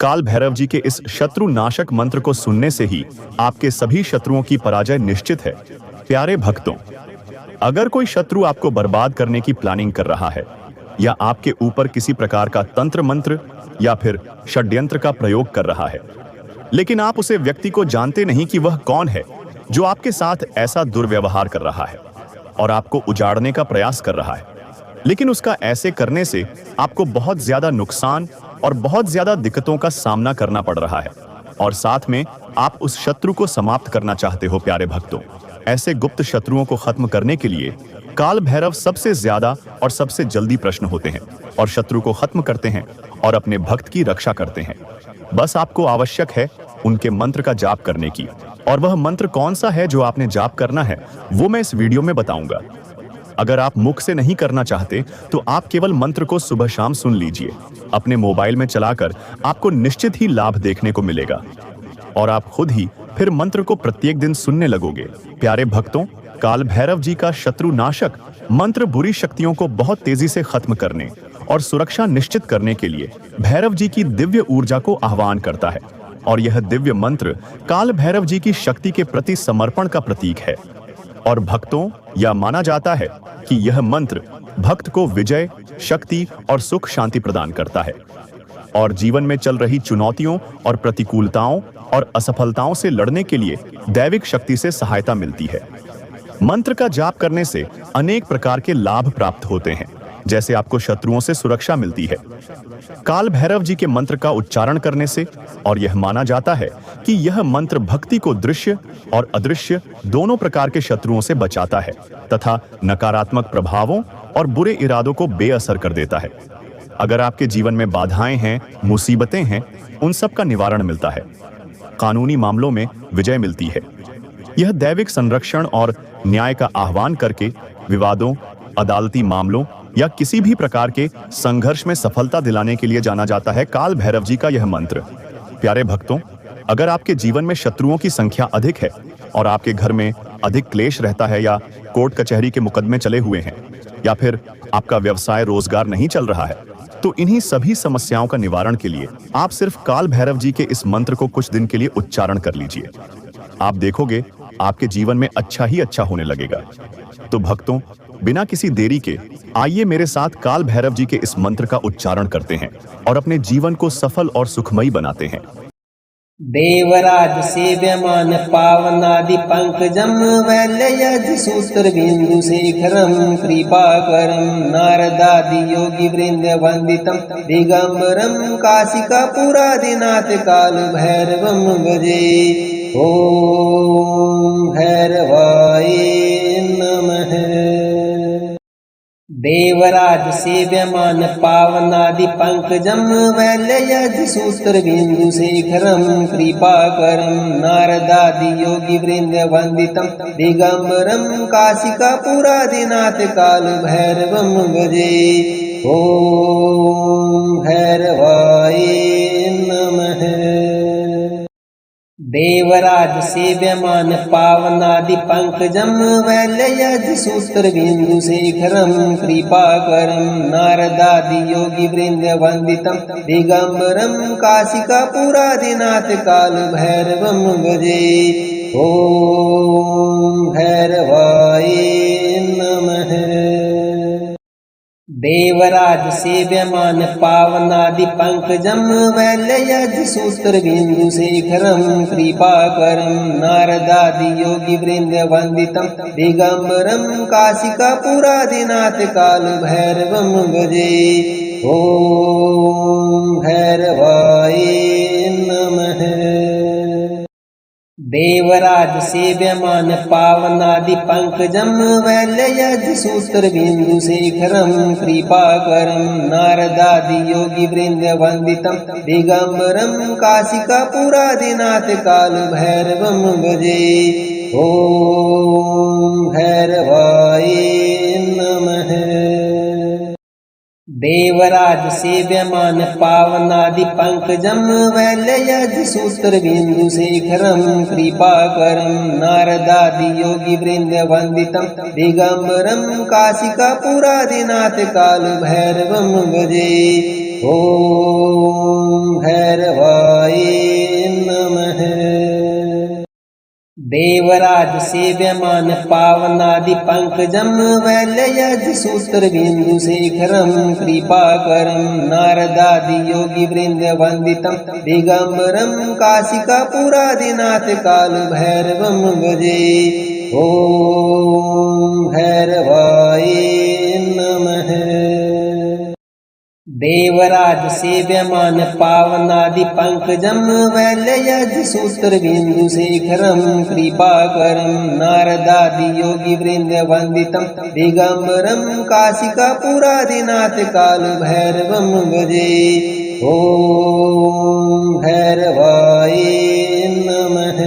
काल भैरव जी के इस शत्रु नाशक मंत्र को सुनने से ही आपके सभी शत्रुओं की पराजय निश्चित है। प्यारे भक्तों, अगर कोई शत्रु आपको बर्बाद करने की प्लानिंग कर रहा है या आपके ऊपर किसी प्रकार का तंत्र मंत्र या फिर षड्यंत्र का प्रयोग कर रहा है, लेकिन आप उसे व्यक्ति को जानते नहीं कि वह कौन है जो आपके साथ ऐसा दुर्व्यवहार कर रहा है और आपको उजाड़ने का प्रयास कर रहा है, लेकिन उसका ऐसे करने से आपको बहुत ज्यादा नुकसान और बहुत ज्यादा दिक्कतों का सामना करना पड़ रहा है और साथ में आप उस शत्रु को समाप्त करना चाहते हो। प्यारे भक्तों, ऐसे गुप्त शत्रुओं को खत्म करने के लिए काल भैरव सबसे ज्यादा और सबसे जल्दी प्रश्न होते हैं और शत्रु को खत्म करते हैं और अपने भक्त की रक्षा करते हैं। बस आपको आवश्यक है उनके मंत्र का जाप करने की, और वह मंत्र कौन सा है जो आपने जाप करना है वो मैं इस वीडियो में बताऊंगा। अगर आप मुख से नहीं करना चाहते तो आप केवल मंत्र को सुबह शाम सुन लीजिए। अपने मोबाइल में चलाकर आपको निश्चित ही लाभ देखने को मिलेगा और आप खुद ही फिर मंत्र को प्रत्येक दिन सुनने लगोगे। प्यारे भक्तों, काल भैरव जी का शत्रु नाशक मंत्र बुरी शक्तियों को बहुत तेजी से खत्म करने और सुरक्षा निश्चित करने के लिए भैरव जी की दिव्य ऊर्जा को आह्वान करता है, और यह दिव्य मंत्र काल भैरव जी की शक्ति के प्रति समर्पण का प्रतीक है। और भक्तों, यह माना जाता है कि यह मंत्र भक्त को विजय, शक्ति और सुख शांति प्रदान करता है और जीवन में चल रही चुनौतियों और प्रतिकूलताओं और असफलताओं से लड़ने के लिए दैविक शक्ति से सहायता मिलती है। मंत्र का जाप करने से अनेक प्रकार के लाभ प्राप्त होते हैं, जैसे आपको शत्रुओं से सुरक्षा मिलती है काल भैरव जी के मंत्र का उच्चारण करने से, और यह माना जाता है कि यह मंत्र भक्ति को दृश्य और अदृश्य दोनों प्रकार के शत्रुओं से बचाता है तथा नकारात्मक प्रभावों और बुरे इरादों को बेअसर कर देता है। अगर आपके जीवन में बाधाएं हैं, मुसीबतें हैं, उन सब का निवारण मिलता है। कानूनी मामलों में विजय मिलती है। यह दैविक संरक्षण और न्याय का आह्वान करके विवादों, अदालती मामलों या किसी भी प्रकार के संघर्ष में सफलता दिलाने के लिए जाना जाता है काल भैरव जी का यह मंत्र। प्यारे भक्तों, अगर आपके जीवन में शत्रुओं की संख्या अधिक है और आपके घर में अधिक क्लेश रहता है या कोर्ट कचहरी के मुकदमे चले हुए हैं या फिर आपका व्यवसाय रोजगार नहीं चल रहा है, तो इन्हीं सभी समस्याओं का निवारण के लिए आप सिर्फ काल भैरव जी के इस मंत्र को कुछ दिन के लिए उच्चारण कर लीजिए। आप देखोगे आपके जीवन में अच्छा ही अच्छा होने लगेगा। तो भक्तों, बिना किसी देरी के आइए मेरे साथ काल भैरव जी के इस मंत्र का उच्चारण करते हैं और अपने जीवन को सफल और सुखमयी बनाते हैं। देवराज सेव्यमान पावनादि पंकजम वैल्यज सूत्र बिंदु शेखरम कृपाकरम नारदादि योगी वृंद वंदितम दिगंबरम काशिका पुरादिनाथ काल भैरवम भजे। ओम भैरवाय नमः। देवराज सेव्यमान पावनादि पंकजम वैल्यज सूत्र बिंदु शेखरम कृपाकरम नारदादि योगी वृंद वंदितम दिगंबरम काशिका पुरादिनाथ काल भैरवम भजे। ओम भैरवाय नमः। देवराज सेव्यमान पावनादि पंकजम वैल्यज सूत्र बिंदु शेखरम कृपाकरम नारदादि योगी वृंद वंदितम दिगंबरम काशिका पुरादिनाथ काल भैरवम भजे। ओम भैरवाय नमः। देवराज सेव्यमान पावनादि पंकजम वैल्यज सूत्र बिंदु शेखरम कृपाकरम नारदादि योगी वृंद वंदितम दिगंबरम काशिका पुरादिनाथ काल भैरवम भजे। ओम भैरवाय नमः। देवराज सेव्यमान पावनादि पंकजम वैल्यज सूत्र बिंदु शेखरम कृपाकरम नारदादि योगी वृंद वंदितम दिगंबरम काशिका पुरादिनाथ काल भैरवम भजे। ओम भैरवाय नमः। देवराज सेव्यमान पावनादि पंकजम वैल्यज सूत्र बिंदु शेखरम कृपाकरम नारदादि योगी वृंद वंदितम दिगंबरम काशिका पुरादिनाथ काल भैरवम भजे। ओम भैरवा देवराज सेव्यमान पावनादि पंकजम वैल्यज सूत्र बिंदु शेखरम कृपाकरम नारदादि योगी वृंद वंदितम दिगंबरम काशिकापुरादिनाथ काल भैरवम भजे। ओम भैरवाय नमः। देवराज सेव्यमान पावनादि पंकजम वैल्यज सूत्र बिंदु शेखरम कृपाकरम नारदादि योगी वृंद वंदितम दिगंबरम काशिकापुरादिनाथ काल भैरवम भजे। ओम भैरवाय नमः।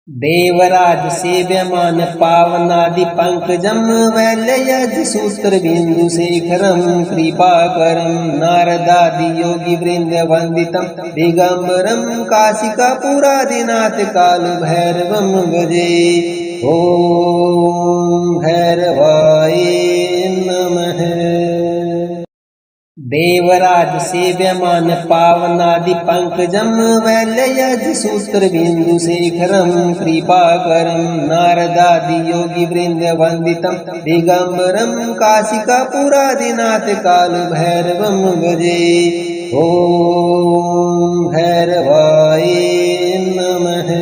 देवराज सेव्यमान पावनादि पंकजम वैल्यज सूत्र बिंदु शेखरम कृपाकरम नारदादि योगी वृंद वंदितम दिगंबरम काशिकापुरादिनाथ काल भैरवम भजे। ओम भैरवाय नमः। देवराज सेव्यमान पावनादि पंकजम वैल्यज सूत्र बिंदु शेखरम कृपाकरम नारदादि योगी वृंद वंदितम दिगंबरम काशिकापुरादिनाथ काल भैरवम भजे। ओम भैरवाय नमः।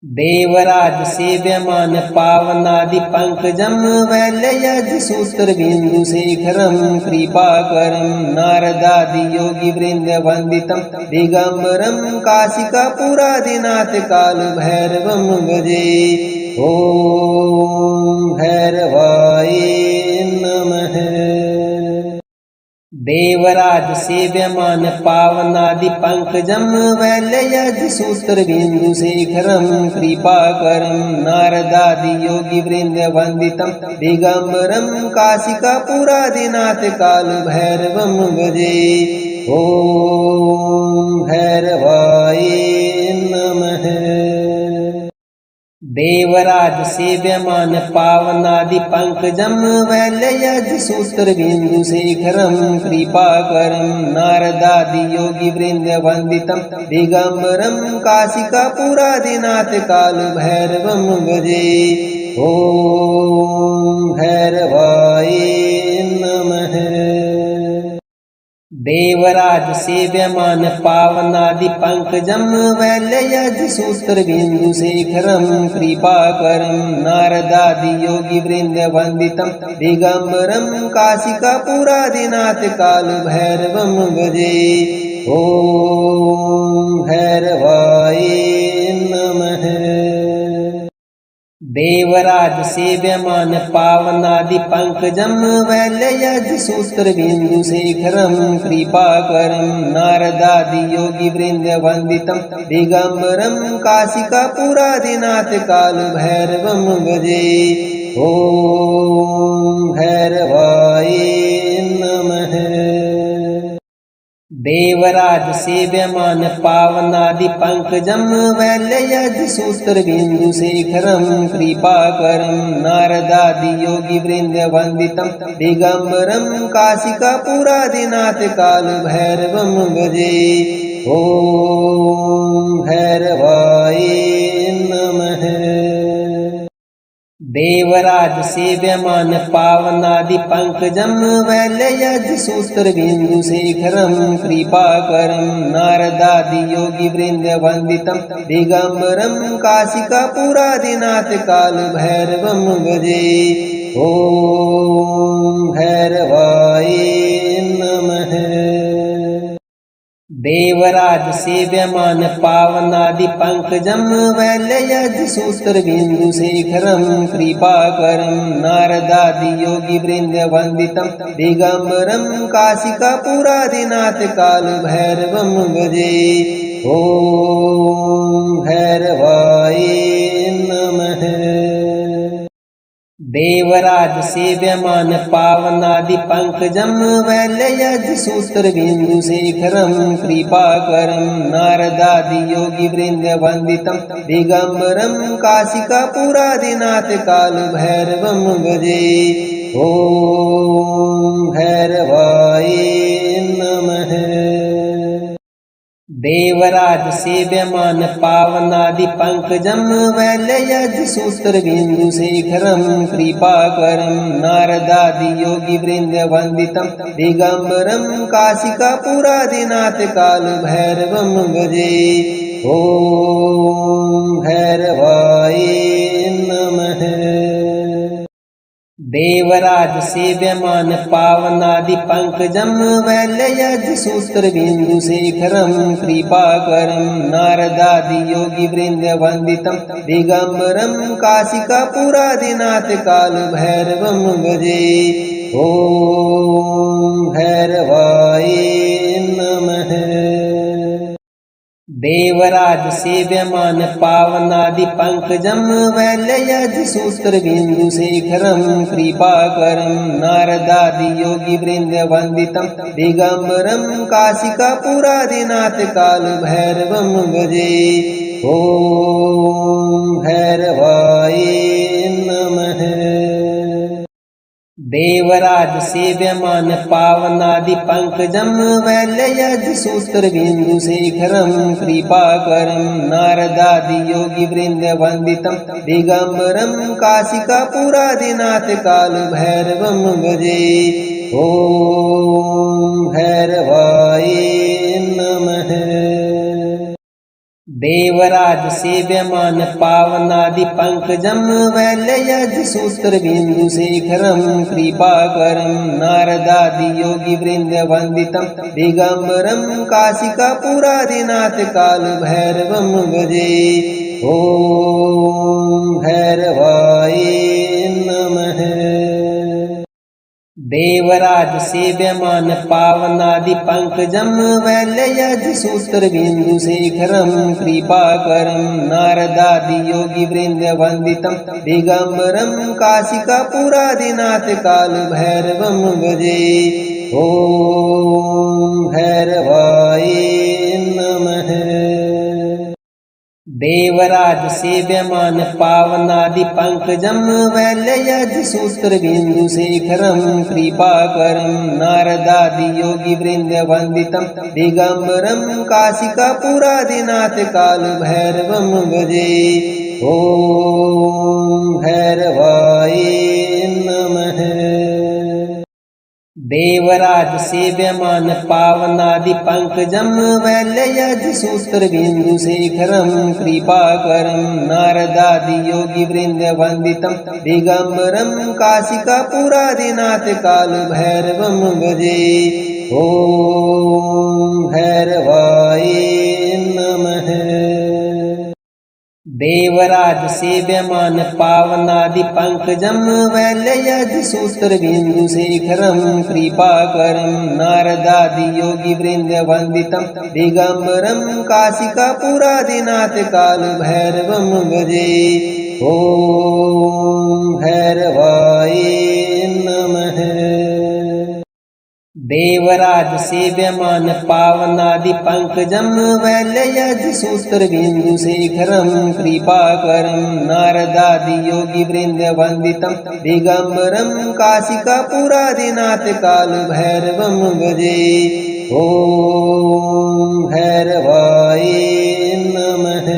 देवराज सेव्यमान पावनादि पंकजम वैल्यज सूत्र बिंदु शेखरम कृपाकरम नारदादि योगी वृंद वंदितम दिगंबरम काशिकापुरादिनाथ काल भैरवम भजे। ओम भैरवाय नमः। देवराज सेव्यमान पावनादि पंकजम वैल्यज सूत्र बिंदु शेखरम कृपाकरम नारदादि योगी वृंद वंदितम दिगंबरम काशिकापुरादिनाथ काल भैरवम भजे। ओम भैरवाय नमः। देवराज सेव्यमान पावनादि पंकजम वैल्यज सूत्र बिंदु शेखरम कृपाकरम नारदादि योगी वृंद वंदितम दिगंबरम काशिकापुरादिनाथ काल भैरवम भजे। ओम भैरवाय नमः। देवराज सेव्यमान पावनादि पंकजम वैल्यज सूत्र बिंदु शेखरम कृपाकरम नारदादि योगी वृंद वंदितम दिगंबरम काशिकापुरादिनाथ काल भैरवम भजे। ओम भैरवाय नमः। देवराज सेव्यमान पावनादि पंकजम वैल्यज सूत्र बिंदु शेखरम कृपाकरम नारदादि योगी वृंद वंदितम दिगंबरम काशिकापुरादिनाथ काल भैरवम भजे। ओम भैरवाय नमः। देवराज सेव्यमान पावनादि पंकजम वैल्यज सूत्र बिंदु शेखरम कृपाकरम नारदादि योगी वृंद वंदितम दिगंबरम काशिकापुरादिनाथ काल भैरवम भजे। ओम भैरवाय नमः। देवराज सेव्यमान पावनादि पंकजम वैल्यज सूत्र बिंदु शेखरम कृपाकरम नारदादि योगी वृंद वंदितम दिगंबरम काशिकापुरादिनाथ काल भैरवम भजे। ओम भैरवाय नमः। देवराज सेव्यमान पावनादि पंकजम वैल्यज सूत्र बिंदु शेखरम कृपाकरम नारदादि योगी वृंद वंदितम दिगंबरम काशिकापुरादिनाथ काल भैरवम भजे। ओम भैरवाय नमः। देवराज सेव्यमान पावनादि पंकजम वैल्यज सूत्र बिंदु शेखरम कृपाकरम नारदादि योगी वृंद वंदितम दिगंबरम काशिकापुरादिनाथ काल भैरवम भजे। ओम भैरवाय नमः। देवराज सेव्यमान पावनादि पंकजम वैलयज सूत्र बिंदु शेखरम कृपाकरम नारदादि योगी वृंद वंदितम दिगंबरम काशिकापुरादिनाथ काल भैरवम भजे। ओम भैरवाय नमः। देवराज सेव्यमान पावनादि पंकजम वैलयज सूत्र बिंदु शेखरम कृपाकरम नारदादि योगी वृंद वंदितम दिगंबरम काशिकापुरादिनाथ काल भैरवम भजे। ओम भैरवाय नमः। देवराज सेव्यमान पावनादि पंकजम वैलयज सूत्र बिंदु शेखरम कृपाकरम नारदादि योगी वृंद वंदितम दिगंबरम काशिकापुरादिनाथ काल भैरवम भजे। ओम भैरवाय नमः। देवराज सेव्यमान पावनादि पंकजम वैलयज सूत्र बिंदु शेखरम कृपाकरम नारदादि योगी वृंद वंदितम दिगंबरम काशिकापुरादिनाथ काल भैरवम भजे। ओम भैरवाय नमः। देवराज सेव्यमान पावनादि पंकजम वैलयज सूत्र बिंदु शेखरम कृपाकरम नारदादि योगी वृंद वंदितम दिगंबरम काशिकापुरादिनाथ काल भैरवम भजे। ओम भैरवाय नमः। देवराज सेव्यमान पावनादि पंकजम वैलयज सूत्र बिंदु शेखरम कृपाकरम नारदादि योगी वृंद वंदितम दिगंबरम काशिकापुरादिनाथ काल भैरवम भजे। ओम भैरवाय नमः। देवराज सेव्यमान पावनादि पंकजम वैलयज सूत्र बिंदु शेखरम कृपाकरम नारदादि योगी वृंद वंदितम दिगंबरम काशिकापुरादिनाथ काल भैरवम भजे। ओम भैरवाय नमः। देवराज सेव्यमान पावनादि पंकजम वैलयज सूत्र बिंदु शेखरम कृपाकरम नारदादि योगी वृंद वंदितम दिगंबरम काशिकापुरादिनाथ काल भैरवम भजे। ओम भैरवाय नमः। देवराज सेव्यमान पावनादि पंकजम वैलयज सूत्र बिंदु शेखरम कृपाकरम नारदादि योगी वृंद वंदितम दिगंबरम काशिकापुरादिनाथ काल भैरवम भजे। ओम भैरवाय नमः। देवराज सेव्यमान पावनादि पंकजम वैलयज सूत्र बिंदु शेखरम कृपाकरम नारदादि योगी वृंद वंदितम दिगंबरम काशिकापुरादिनाथ काल भैरवम भजे। ओम भैरवाय नमः।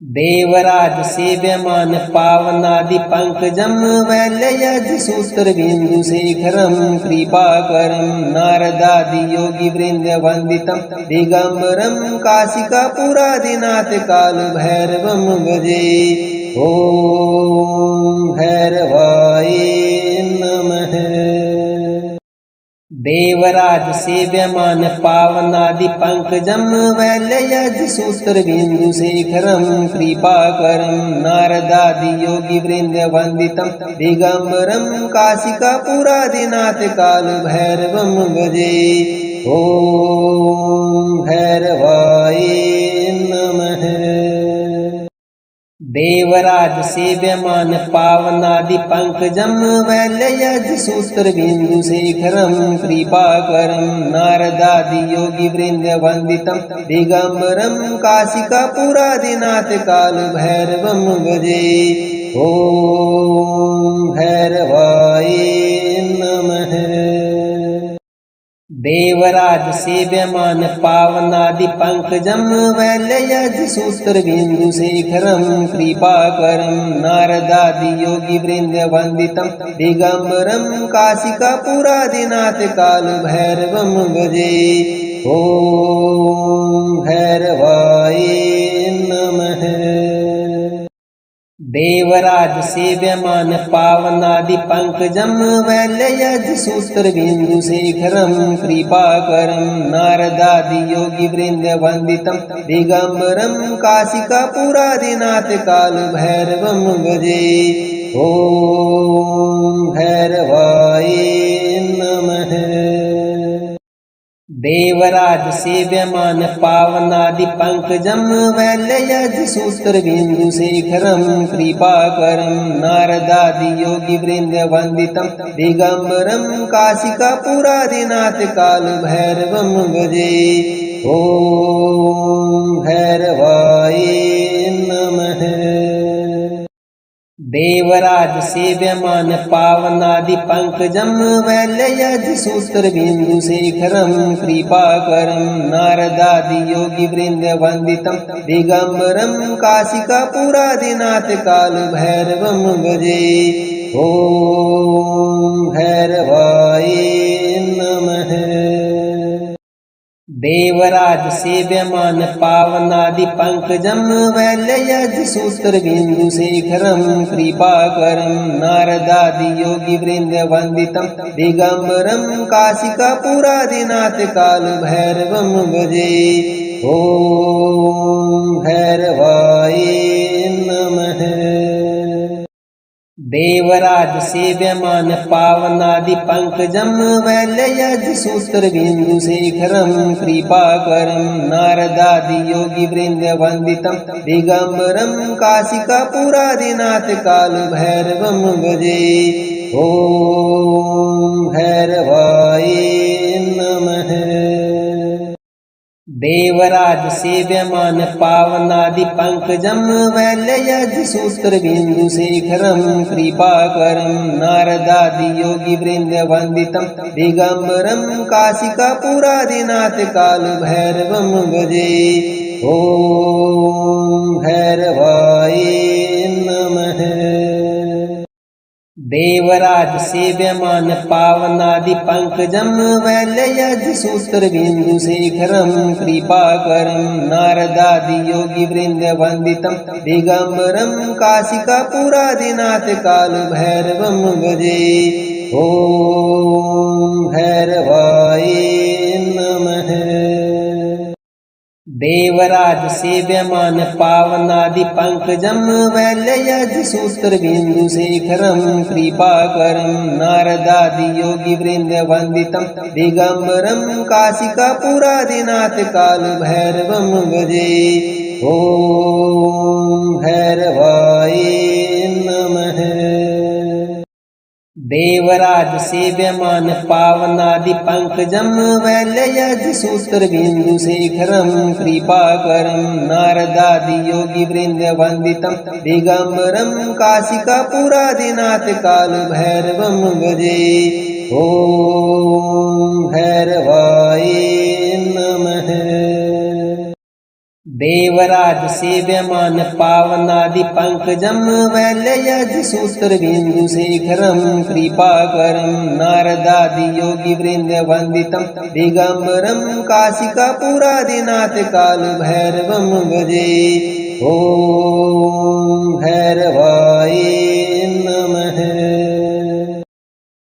देवराज सेव्यमान पावनादि पंकजम वैलयज सूत्र बिंदु शेखरम कृपाकरम नारदादि योगी वृंद वंदितम दिगंबरम काशिकापुरादिनाथ काल भैरवम भजे। ओम भैरवाय नमः। देवराज सेव्यमान पावनादि पंकजम वैलयज सूत्र बिंदु शेखरम कृपाकरम नारदादि योगी वृंद वंदितम दिगंबरम काशिकापुरादिनाथ काल भैरवम भजे। ओम भैरवाय नमः। देवराज सेव्यमान पावनादि पंकजम वैलयज सूत्र बिंदु शेखरम कृपाकरम नारदादि योगी वृंद वंदितम दिगंबरम काशिकापुरादिनाथ काल भैरवम भजे। ओम भैरवाय नमः। देवराज सेव्यमान पावनादि पंकजम वैल्यज सूत्र बिंदु शेखरम कृपाकरम नारदादि योगी वृंद वंदितम दिगंबरम काशिका पुरादिनाथ काल भैरवम भजे। ओम भैरवाय नमः। देवराज सेव्यमान पावनादि पंकजम वैल्यज सूत्र बिंदु शेखरम कृपाकरम नारदादि योगी वृंद वंदितम दिगंबरम काशिका पुरादिनाथ काल भैरवम भजे। ओम भैरवाय नमः। देवराज सेव्यमान पावनादि पंकजम वैल्यज सूत्र बिंदु शेखरम कृपाकरम नारदादि योगी वृंद वंदितम दिगंबरम काशिका पुरादिनाथ काल भैरवम भजे। ओम भैरवाय नमः। देवराज सेव्यमान पावनादि पंकजम वैल्यज सूत्र बिंदु शेखरम कृपाकरम नारदादि योगी वृंद वंदितम दिगंबरम काशिका पुरादिनाथ काल भैरवम भजे। ओम भैरवाय नमः। देवराज सेव्यमान पावनादि पंकजम वैल्यज सूत्र बिंदु शेखरम कृपाकरम नारदादि योगी वृंद वंदितम दिगंबरम काशिका पुरादिनाथ काल भैरवम भजे। ओम भैरवाय नमः। देवराज सेव्यमान पावनादि पंकजम वैल्यज सूत्र बिंदु शेखरम कृपाकरम नारदादि योगी वृंद वंदितम दिगंबरम काशिका पुरादिनाथ काल भैरवम भजे। ओम भैरवाय नमः। देवराज सेव्यमान पावनादि पंकजम वैल्यज सूत्र बिंदु शेखरम कृपाकरम नारदादि योगी वृंद वंदितम दिगंबरम काशिका पुरादिनाथ काल भैरवम भजे। ओम भैरवाय नमः। देवराज सेव्यमान पावनादि पंकजम वैल्यज सूत्र बिंदु शेखरम कृपाकरम नारदादि योगी वृंद वंदितम दिगंबरम काशिका पुरादिनाथ काल भैरवम भजे। ओम भैरवाय नमः। देवराज सेव्यमान पावनादि पंकजम वैल्यज सूत्र बिंदु शेखरम कृपाकरम नारदादि योगी वृंद वंदितम दिगंबरम काशिका पुरादिनाथ काल भैरवम भजे। ओम भैरवाय नमः। देवराज सेव्यमान पावनादि पंकजम वैल्यज सूत्र बिंदु शेखरम कृपाकरम नारदादि योगी वृंद वंदितम दिगंबरम काशिका पुरादिनाथ काल भैरवम भजे। ओम भैरवाय नमः। देवराज सेव्यमान पावनादि पंकजम वैल्यज सूत्र बिंदु शेखरम कृपाकरम नारदादि योगी वृंद वंदितम दिगंबरम काशिका पुरादिनाथ काल भैरवम भजे। ओम भैरवाय नमः।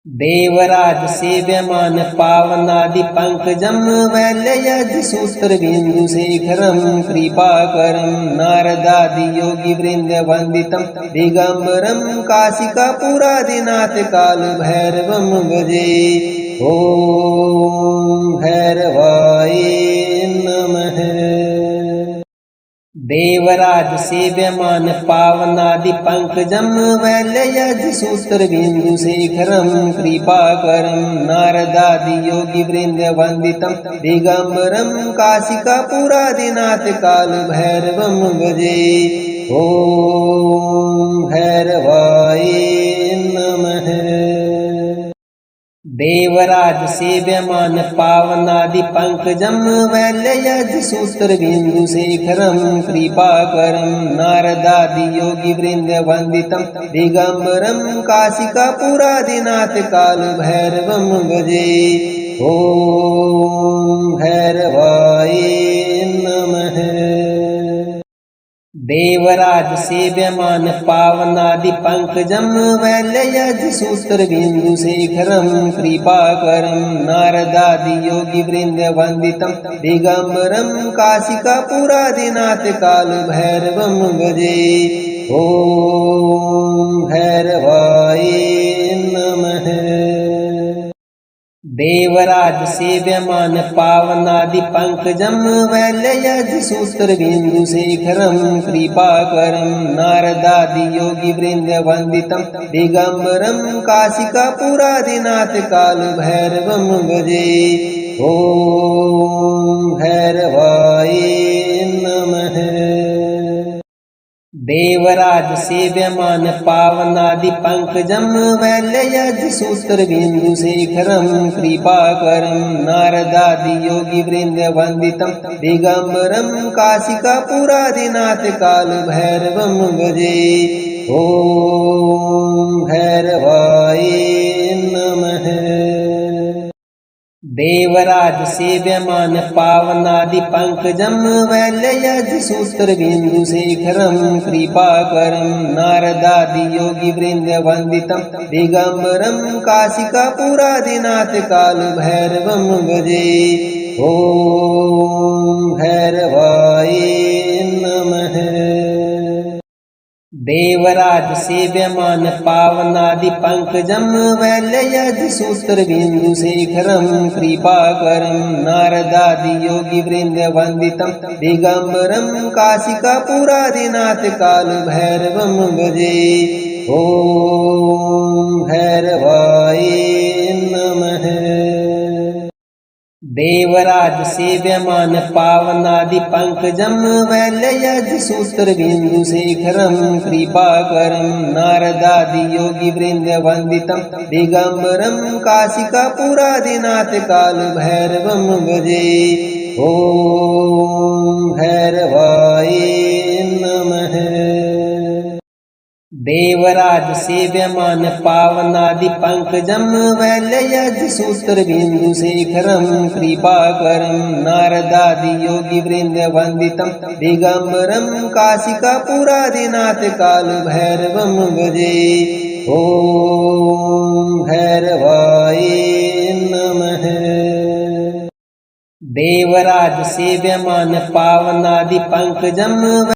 देवराज सेव्यमान पावनादि पंकजम वैल्यज सूत्र बिंदु शेखरम कृपाकरम नारदादि योगी वृंद वंदितम दिगंबरम काशिका पुरादिनाथ काल भैरवम भजे। ओम भैरवाय नमः। देवराज सेव्यमान पावनादि पंकजम वैल्यज सूत्र बिंदु शेखरम कृपाकरम नारदादि योगी वृंद वंदितम दिगंबरम काशिका पुरादिनाथ काल भैरवम भजे। ओम भैरवाय नमः। देवराज सेव्यमान पावनादि पंकजम वैल्यज सूत्र बिंदु शेखरम कृपाकरम नारदादि योगी वृंद वंदितम दिगंबरम काशिकापुरादिनाथ काल भैरवम भजे। ओम भैरवाय नमः। देवराज सेव्यमान पावनादि पंकजम वैल्यज सूत्र बिंदु शेखरम कृपाकरम नारदादि योगी वृंद वंदितम दिगंबरम काशिकापुरादिनाथ काल भैरवम भजे। ओम भैरवाय नमः। देवराज सेव्यमान पावनादि पंकजम वैल्यज सूत्र बिंदु शेखरम कृपाकरम नारदादि योगी वृंद वंदितम दिगंबरम काशिकापुरादिनाथ काल भैरवम भजे। ओम भैरवाय नमः। देवराज सेव्यमान पावनादि पंकजम वैल्यज सूत्र बिंदु शेखरम कृपाकरम नारदादि योगी वृंद वंदितम दिगंबरम काशिकापुरादिनाथ काल भैरवम भजे। ओम भैरवाय नमः। देवराज सेव्यमान पावनादि पंकजम वैल्यज सूत्र बिंदु शेखरम कृपाकरम नारदादि योगी वृंद वंदितम दिगंबरम काशिकापुरादिनाथ काल भैरवम भजे। ओम भैरवाय नमः। देवराज सेव्यमान पावनादि पंकजम वैल्यज सूत्र बिंदु शेखरम कृपाकरम नारदादि योगी वृंद वंदितम दिगंबरम काशिकापुरादिनाथ काल भैरवम भजे। ओम भैरवाय नमः। देवराज सेव्यमान पावनादि पंकजम वैल्यज सूत्र बिंदु शेखरम कृपाकरम नारदादि योगी वृंद वंदितम दिगंबरम काशिकापुरादिनाथ काल भैरवम भजे। ओम भैरवाय नमः। देवराज सेव्यमान पावनादि पंकजम वैल्यज सूत्र बिंदु शेखरम कृपाकरम नारदादि योगी वृंद वंदितम दिगंबरम काशिकापुरादिनाथ काल भैरवम भजे। ओम भैरवाय नमः। देवराज सेव्यमान पावनादि पंकजम